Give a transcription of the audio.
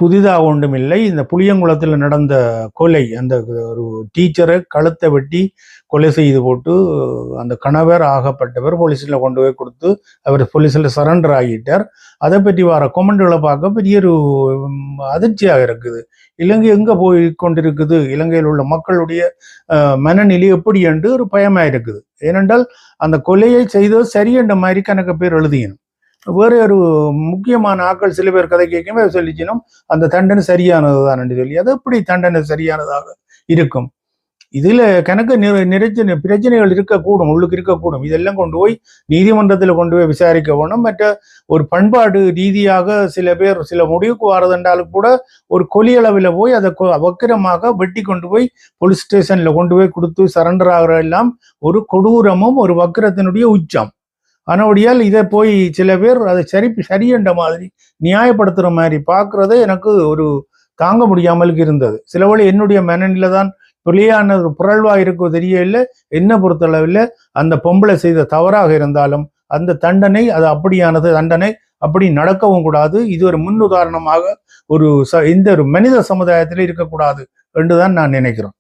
புதிதாக ஒன்றுமில்லை. இந்த புளியங்குளத்தில் நடந்த கொலை, அந்த ஒரு டீச்சரை கழுத்தை வெட்டி கொலை செய்து போட்டு அந்த கணவர் ஆகப்பட்டவர் போலீஸில் கொண்டு போய் கொடுத்து அவர் போலீஸில் சரண்டர் ஆகிட்டார். அதை பற்றி வர கொமெண்ட்களை பார்க்க பெரிய ஒரு அதிர்ச்சியாக இருக்குது. இலங்கை எங்கே போய் கொண்டிருக்குது, இலங்கையில் உள்ள மக்களுடைய மனநிலை எப்படி என்று ஒரு பயமாக இருக்குது. ஏனென்றால் அந்த கொலையை செய்தது சரியென்ற மாதிரி கணக்கு பேர் எழுதியணும். வேற ஒரு முக்கியமான ஆட்கள் சில பேர் கதை கேட்கவே சொல்லிச்சினோம் அந்த தண்டனை சரியானதுதான் என்று சொல்லி. அது எப்படி தண்டனை சரியானதாக இருக்கும்? இதுல கணக்கு பிரச்சனைகள் இருக்கக்கூடும், உள்ளுக்கு இருக்கக்கூடும். இதெல்லாம் கொண்டு போய் நீதிமன்றத்தில் கொண்டு போய் விசாரிக்க வேணும். மற்ற ஒரு பண்பாடு ரீதியாக சில பேர் சில முடிவுக்கு வரதுன்றாலும் கூட ஒரு கொலியளவில் போய் அதை வக்கிரமாக வெட்டி கொண்டு போய் போலீஸ் ஸ்டேஷன்ல கொண்டு போய் கொடுத்து சரண்டர் ஆகிற எல்லாம் ஒரு கொடூரமும் ஒரு வக்கிரத்தினுடைய உச்சம். ஆனபடியால் இதை போய் சில பேர் அதை சரியென்ற மாதிரி நியாயப்படுத்துற மாதிரி பார்க்கறதே எனக்கு ஒரு தாங்க முடியாமலுக்கு இருந்தது. சில வழி என்னுடைய மனநிலை தான் பிள்ளையான புரள்வா இருக்கோ தெரியல. என்ன பொறுத்தளவில் அந்த பொம்பளை செய்த தவறாக இருந்தாலும் அந்த தண்டனை அது அப்படியானது, தண்டனை அப்படி நடக்கவும் கூடாது. இது ஒரு முன்னுதாரணமாக ஒரு இந்த ஒரு மனித சமுதாயத்தில் இருக்கக்கூடாது என்றுதான் நான் நினைக்கிறேன்.